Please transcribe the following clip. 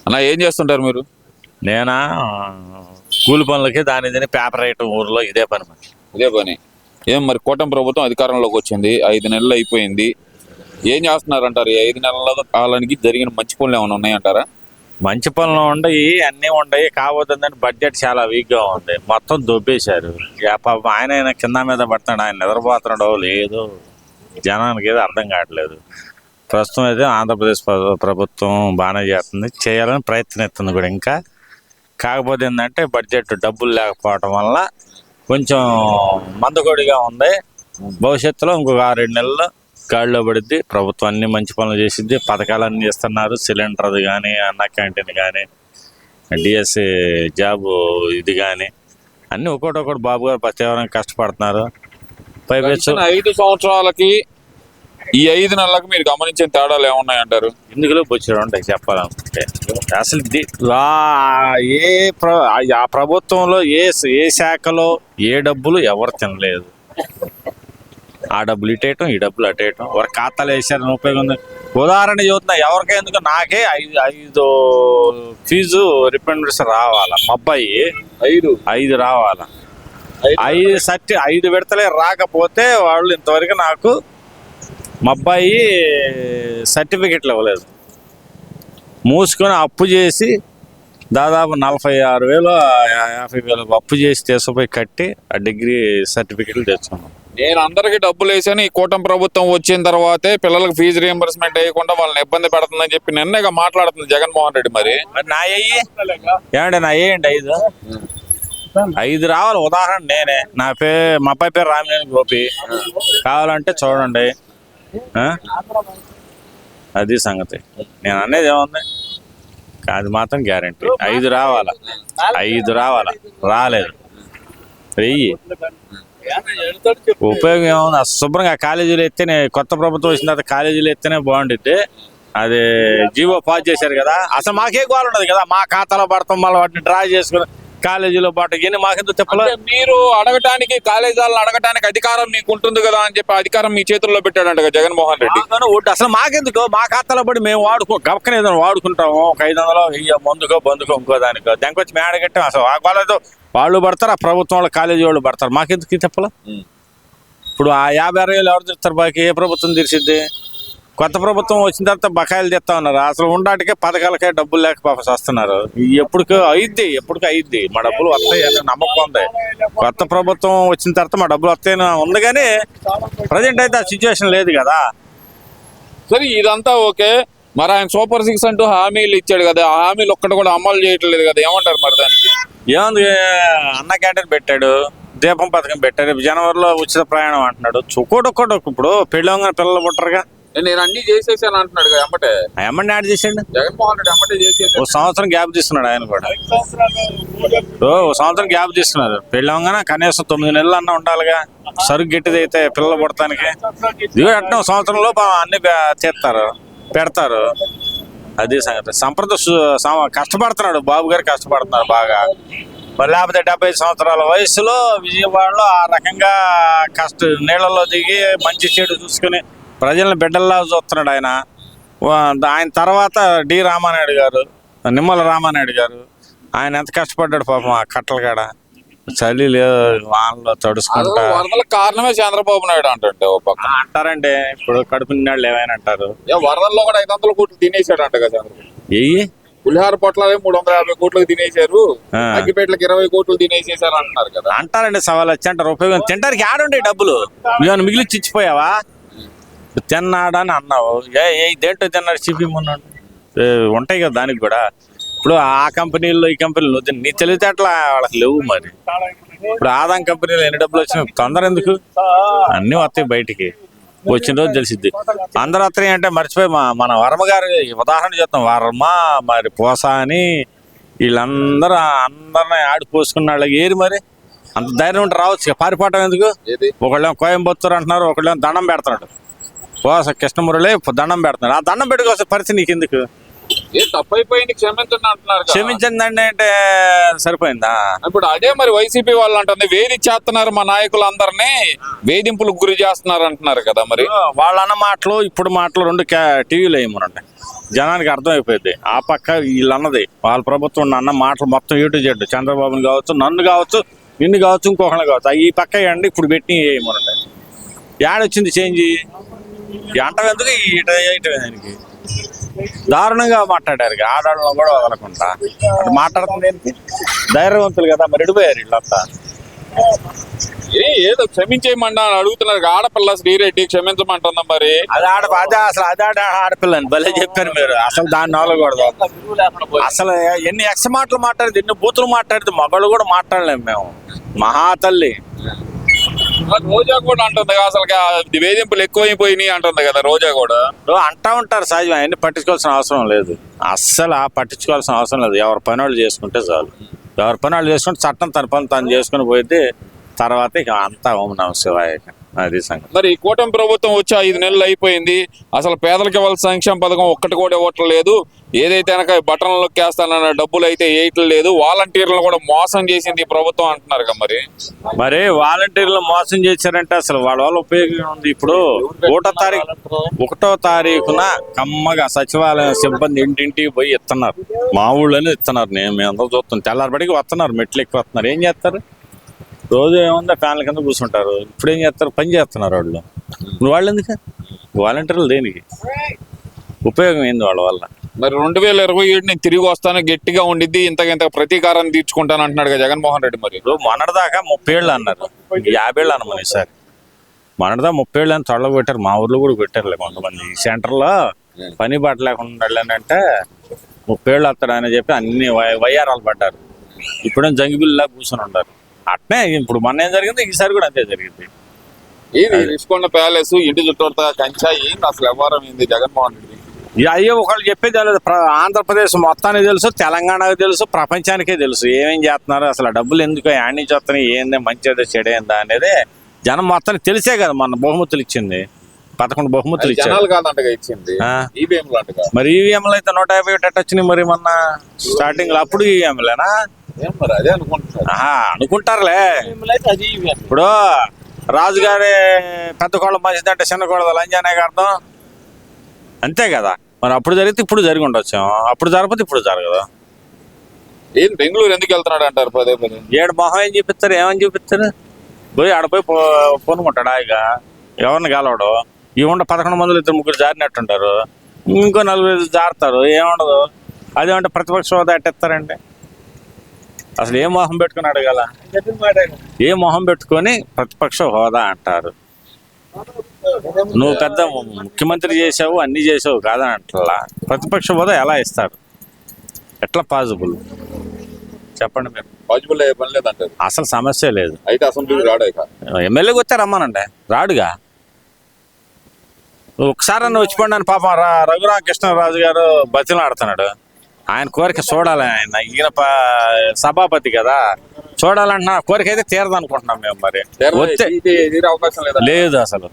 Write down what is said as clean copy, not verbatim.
అలా ఏం చేస్తుంటారు మీరు? నేనా కూలి పనులకి దాని పేపర్ రైటర్ ఊర్లో ఇదే పని మరి. ఇదే పని. ఏం మరి కూటమి ప్రభుత్వం అధికారంలోకి వచ్చింది, 5 నెలలు అయిపోయింది. ఏం చేస్తున్నారంటారు? ఈ 5 నెలల కాలానికి జరిగిన మంచి పనులు ఏమైనా ఉన్నాయంటారా? మంచి పనులు ఉండయి, అన్నీ ఉండయి. కాకపోతే బడ్జెట్ చాలా వీక్గా ఉంది, మొత్తం దొబ్బేశారు. పాపం ఆయన కింద మీద పడుతున్నాడు, ఆయన నిద్రపోతున్నాడో లేదో జనానికి ఏదో అర్థం కావట్లేదు. ప్రస్తుతం అయితే ఆంధ్రప్రదేశ్ ప్రభుత్వం బాగానే చేస్తుంది, చేయాలని ప్రయత్నిస్తుంది కూడా ఇంకా. కాకపోతే ఏంటంటే బడ్జెట్ డబ్బులు లేకపోవటం వల్ల కొంచెం మందకొడిగా ఉంది. భవిష్యత్తులో ఇంకొక 6-7 నెలలు గాడిలో పడిద్ది. ప్రభుత్వం అన్ని మంచి పనులు చేసిద్ది, పథకాలన్నీ ఇస్తున్నారు. సిలిండర్ది కానీ, అన్న క్యాంటీన్ కానీ, డిఎస్సి జాబు ఇది కానీ అన్నీ ఒక్కొక్కటి బాబు గారు తీవ్రంగా కష్టపడుతున్నారు. పైపెచ్చు 5 సంవత్సరాలకి ఈ 5 నెలలకు మీరు గమనించిన తేడాలు ఏమున్నాయంటారు? ఇందులో బొచ్చాడు ఉంటాయి చెప్పాలనుకుంటే. అసలు ఆ ప్రభుత్వంలో ఏ శాఖలో ఏ డబ్బులు ఎవరు తినలేదు. ఆ డబ్బులు ఇటేయటం, ఈ డబ్బులు అటేయటం, ఎవరి ఖాతాలు వేసారని ఉపయోగం ఉంది. ఉదాహరణ చూస్తున్నా, ఎవరికే ఎందుకు నాకే 5 ఫీజు రిపెండెన్స్ రావాలా, మా అబ్బాయి 5 రావాలా. 5 విడతలే రాకపోతే వాళ్ళు ఇంతవరకు నాకు మా అబ్బాయి సర్టిఫికెట్లు ఇవ్వలేదు. మూసుకొని అప్పు చేసి దాదాపు 46,000 50,000 అప్పు చేసి తీసుకుపోయి కట్టి ఆ డిగ్రీ సర్టిఫికెట్లు తెచ్చుకున్నాం. నేను అందరికి డబ్బులు వేసాను, ఈ కూటమి ప్రభుత్వం వచ్చిన తర్వాతే పిల్లలకు ఫీజు రియంబర్స్మెంట్ వేయకుండా వాళ్ళని ఇబ్బంది పెడుతుందని చెప్పి నిన్నగా మాట్లాడుతుంది జగన్మోహన్ రెడ్డి. మరి నా ఏమంటే నా ఏంటి 5 రావాలి. ఉదాహరణ నేనే, మా అబ్బాయి పేరు రామినేని గోపి, కావాలంటే చూడండి. అది సంగతి. నేను అనేది ఏముంది, అది మాత్రం గ్యారంటీ 5 రావాలా. 5 రావాలా, రాలేదు వెయ్యి ఉపయోగం ఏముంది. శుభ్రంగా కాలేజీలు ఎత్తేనే, కొత్త ప్రభుత్వం వచ్చిన తర్వాత కాలేజీలు ఎత్తేనే బాగుండిద్ది. అది జీవో పాస్ చేశారు కదా, అసలు మాకే గోల్ ఉండదు కదా. మా ఖాతాలో పడతాం, మళ్ళీ వాటిని డ్రా చేసుకుని కాలేజీలో పాటు ఇవన్నీ మాకెందుకు చెప్పలేదు. మీరు అడగటానికి, కాలేజీలను అడగటానికి అధికారం మీకు ఉంటుంది కదా అని చెప్పి అధికారం మీ చేతుల్లో పెట్టాడంట జగన్మోహన్ రెడ్డి. అసలు మాకెందుకు, మా ఖాతాలో పడి మేము గబక్కన ఏదైనా వాడుకుంటాము. ఒక 500 మందుకో బందుకో ఇంకో దానికో దానికొచ్చి మేము అడగట్టాం. అసలు ఆ కాలేజీలో వాళ్ళు పడతారు, ఆ ప్రభుత్వం వాళ్ళు కాలేజీ వాళ్ళు పడతారు. మాకెందుకు చెప్పలా. ఇప్పుడు ఆ 50-60 ఎవరు తీస్తారు బాకీ? ఏ ప్రభుత్వం తీర్చిద్ది? కొత్త ప్రభుత్వం వచ్చిన తర్వాత బకాయిలు తెస్తా ఉన్నారు. అసలు ఉండాటికే పథకాలకే డబ్బులు లేక పాపం వస్తున్నారు. ఎప్పటికో అయిద్ది, మా డబ్బులు వస్తాయి అనే నమ్మకం ఉంది. కొత్త ప్రభుత్వం వచ్చిన తర్వాత మా డబ్బులు వస్తాయని ఉంది, కానీ ప్రజెంట్ అయితే ఆ సిచ్యువేషన్ లేదు కదా. సరే, ఇదంతా ఓకే. మరి ఆయన సూపర్ 6 అంటూ హామీలు ఇచ్చాడు కదా, ఆ హామీలు ఒక్కటి కూడా అమలు చేయట్లేదు కదా, ఏమంటారు మరి దానికి? ఏముంది, అన్న క్యాంటీన్ పెట్టాడు, దీపం పథకం పెట్టాడు, జనవరిలో ఉచిత ప్రయాణం అంటున్నాడు. ఒక్కొక్కటి ఇప్పుడు పెళ్ళి పిల్లలు పుట్టరుగా. నేను అన్ని చేసేసాను అంటున్నాడు కదా. ఎమ్మటే యాడ్ చేసాడు జగన్మోహన్ రెడ్డి, ఎమ్మటే చేసేసాడు. 1 సంవత్సరం గ్యాప్ తీసుకున్నాడు ఆయన కూడా. 1 సంవత్సరం గ్యాప్ తీసుకున్నారు. పెళ్ళవగానే కనీసం 9 నెలలు అన్న ఉండాలిగా, సరుకు గట్టిది అయితే పిల్లలు పుడతానికి. ఇదిగో అంటే 1 సంవత్సరంలో అన్ని చేస్తారు, పెడతారు. అది సంగతి. కష్టపడుతున్నాడు బాబు గారు, కష్టపడుతున్నారు బాగా. మరి లేకపోతే 75 సంవత్సరాల వయసులో విజయవాడలో ఆ రకంగా నీళ్ళలో దిగి మంచి చెడు చూసుకుని ప్రజలను బిడ్డల్లా చూస్తున్నాడు ఆయన. ఆయన తర్వాత రామానాయుడు గారు, నిమ్మల రామానాయుడు గారు, ఆయన ఎంత కష్టపడ్డాడు పాపం ఆ కట్టల కాడ. చలి లేదు, వానలో తడుచుకుంటా. వరదలకు కారణమే చంద్రబాబు నాయుడు అంటారండి. ఇప్పుడు కడుపు నిన్నాళ్ళు ఏమైనా అంటారు. వరదల్లో కూడా 500 కోట్లు తినేసాడు అంట కదా చంద్రబాబు. పులిహార పొట్ల 350 కోట్లకు తినేశారు, అగ్గిపేటలకు 20 కోట్లు తినేసేసారు అంటున్నారు కదా. అంటారండి, సవాల్ వచ్చి అంటారు. ఉపయోగం తింటానికి ఆడుండే డబ్బులు నువ్వు మిగిలిచ్చి ఇచ్చిపోయావా? తిన్నాడని అన్నావు, దేంటో తిన్నాడు చూపిమన్నాడు. ఉంటాయి కదా దానికి కూడా. ఇప్పుడు ఆ కంపెనీల్లో ఈ కంపెనీలో నీ తెలివితేటలు వాళ్ళకి లేవు. మరి ఇప్పుడు ఆదాం కంపెనీలో ఎన్ని డబ్బులు వచ్చినా తొందర ఎందుకు? అన్నీ వస్తాయి బయటికి, వచ్చిన రోజు తెలిసిద్ది. అందరూ వస్తాయి అంటే మర్చిపోయి మన వర్మ గారి ఉదాహరణ చెప్తాం. వర్మ మరి పోసా అని అందరిని ఆడిపోసుకున్న వాళ్ళకి ఏరి మరి అంత ధైర్యం ఉంటే రావచ్చు. పారిపోవటం ఎందుకు? ఒకళ్ళేమో కోయంబత్తూరు అంటున్నారు, ఒకళ్ళేమో దండం పెడుతున్నాడు. పోస కృష్ణమురళి దండం పెడుతున్నాడు. ఆ దండం పెట్టుకోవాల్సిన పరిస్థితి నీకు ఎందుకు? తప్పైపోయింది, క్షమించండి అంటున్నారు. క్షమించండి అంటే సరిపోయిందా? ఇప్పుడు అదే మరి వైసీపీ వాళ్ళు అంటుంది, వేధించేస్తున్నారు మా నాయకులందరినీ, వేధింపులకు గురి చేస్తున్నారు అంటున్నారు కదా. మరి వాళ్ళు అన్న మాటలు ఇప్పుడు మాటలు 2 టీవీలో ఏమనండి. జనానికి అర్థమైపోయింది. ఆ పక్క వీళ్ళు అన్నది వాళ్ళ ప్రభుత్వం అన్న మాటలు మొత్తం ఏటు జెడ్, చంద్రబాబుని కావచ్చు, నన్ను కావచ్చు, నిన్ను కావచ్చు, ఇంకొకరిని కావచ్చు, ఈ పక్క వేయండి ఇప్పుడు పెట్టి ఏమనండి. ఏడొచ్చింది చేంజ్ అంటాం ఎందుకు దానికి దారుణంగా మాట్లాడారు. ఆడాళ్ళను కూడా వదలకుండా అటు మాట్లాడుతుంది ఏంటి? ధైర్యవంతులు కదా, మరి ఎడిపోయారు వీళ్ళంతా. ఏదో క్షమించేయమన్నా అని అడుగుతున్నారు. ఆడపిల్ల శ్రీరెడ్డి క్షమించమంటుందా మరి? అదే ఆడపిల్లని భలే చెప్పారు మీరు. అసలు దాన్ని నవలకూడదు. అసలు ఎన్ని ఎక్స్ మాటలు మాట్లాడితే, ఎన్ని బూతులు మాట్లాడితే మగళ్ళు కూడా మాట్లాడలేము మేము. మహాతల్లి రోజా కూడా అంటుంది అసలు వేధింపులు ఎక్కువైపోయినాయి అంటుంది కదా రోజా కూడా. అంటా ఉంటారు సహజం, అవన్నీ పట్టించుకోవాల్సిన అవసరం లేదు. అస్సలు పట్టించుకోవాల్సిన అవసరం లేదు. ఎవరి పని వాళ్ళు చేసుకుంటే చాలు. ఎవరి పని వాళ్ళు చేసుకుంటే చట్టం తన పని తను చేసుకుని పోతే తర్వాత ఇక అంతా ఓం నమః శివాయ. అది సంగతి. మరి కూటమి ప్రభుత్వం వచ్చి 5 నెలలు అయిపోయింది. అసలు పేదలకు ఇవ్వాల్సిన సంక్షేమ పథకం ఒక్కటి కూడా ఇవ్వటం లేదు. ఏదైతే కనుక బటన్లు వేస్తానన్న డబ్బులు అయితే వేయటం లేదు. వాలంటీర్లను కూడా మోసం చేసింది ఈ ప్రభుత్వం అంటున్నారు కదా. మరి వాలంటీర్లు మోసం చేశారంటే అసలు వాళ్ళ వల్ల ఉపయోగం ఉంది. ఇప్పుడు 1వ తారీఖున కమ్మగా సచివాలయం సిబ్బంది ఇంటింటికి పోయి ఇస్తున్నారు. మా ఊళ్ళోనే ఇస్తున్నారు. మేము అందరూ చూస్తాం. తెల్లారిపడికి వస్తున్నారు, మెట్లు ఎక్కువ వస్తున్నారు. ఏం చేస్తారు? రోజు ఏముందో ఫ్యాన్ల కింద కూర్చుంటారు. ఇప్పుడు ఏం చేస్తారు? పని చేస్తున్నారు వాళ్ళు. వాళ్ళు ఎందుకు వాలంటీర్లు? దేనికి ఉపయోగం ఏంది వాళ్ళ వల్ల? మరి 2027 నేను తిరిగి వస్తాను, గట్టిగా ఉండిద్ది, ఇంత ప్రతీకారాన్ని తీర్చుకుంటాను అంటున్నాడు కదా జగన్మోహన్ రెడ్డి. మరి మొన్నటిదాకా 30 ఏళ్ళు అన్నారు, 50 ఏళ్ళు అన్నమని ఈసారి. మొన్నటిదా 30 ఏళ్ళు అని తొడలు పెట్టారు. మా ఊర్లో కూడా పెట్టారులే కొంతమంది. ఈ సెంటర్లో పని బాట లేకుండా వెళ్ళానంటే 30 ఏళ్ళు వస్తాడని చెప్పి అన్ని వయ్యారాలు పడ్డారు. ఇప్పుడేం జంగిబిల్లా కూర్చొని ఉంటారు. అట్నే ఇప్పుడు మొన్న ఏం జరిగింది, ఈసారి కూడా అంతే జరిగింది. ఏది రిషికొండ ప్యాలెస్, ఇంటి చుట్టూ కంచా, ఏంది అసలు వ్యవహారం ఏంది జగన్మోహన్ రెడ్డి? అయ్యో ఒకళ్ళు చెప్పేది తెలియదు. ఆంధ్రప్రదేశ్ మొత్తానికి తెలుసు, తెలంగాణకు తెలుసు, ప్రపంచానికే తెలుసు ఏమేం చేస్తున్నారు. అసలు డబ్బులు ఎందుకు యాడ్ నుంచి వస్తున్నాయి, ఏంది మంచిదా చెడేందా అనేది జనం మొత్తానికి తెలిసే కదా. మన బహుమతులు ఇచ్చింది 11 బహుమతులు ఇచ్చారు. మరి ఈవీఎంలు అయితే 150 వచ్చినాయి. మరి మొన్న స్టార్టింగ్ లో అప్పుడు ఈవీఎంలేనా? అనుకుంటారులే. ఇప్పుడు రాజుగారి పెద్ద కోళ్ళ మంచిదంటే చిన్న కోళ్ళ లంజానే అర్థం, అంతే కదా. మరి అప్పుడు జరిగితే ఇప్పుడు జరిగి ఉండొచ్చు, అప్పుడు జరగదు ఇప్పుడు జరగదు. ఏం బెంగళూరు ఎందుకు వెళ్తున్నాడు అంటారు పదే పదే? ఏడు మొహం ఏం చూపిస్తారు, ఏమని చూపిస్తారు? పోయి ఆడపోయి పొనుకుంటాడు హాయిగా, ఎవరిని గెలవడు. ఈ 11 మందిలో 2-3 జారినట్టుంటారు, ఇంకో 4 జారుతారు, ఏముండదు. అదేమంటే ప్రతిపక్ష హోదా ఎట్టిస్తారండి? అసలు ఏ మొహం పెట్టుకుని అడగాల? ఏ మొహం పెట్టుకొని ప్రతిపక్ష హోదా అంటారు? నువ్వు పెద్ద ముఖ్యమంత్రి చేసావు, అన్ని చేసావు కాదని అంటలా. ప్రతిపక్ష హోదా ఎలా ఇస్తారు? ఎట్లా పాజిబుల్ చెప్పండి మీరు? పాజిబుల్ అయ్యే పని లేదంటారు. అసలు సమస్య లేదు. అయితే అసెంబ్లీకి రాడు, ఎమ్మెల్యేకి వచ్చా రమ్మానండి, రాడుగా. ఒకసారి అన్న వచ్చిపోండి అని పాపం రఘురామకృష్ణరాజు గారు బతిలాడుతున్నాడు. ఆయన కోరిక చూడాలి. ఈయన సభాపతి కదా, చూడాలంటున్నా. కోరిక అయితే తీరదనుకుంటున్నాం మేము. మరి అవకాశం లేదు అసలు.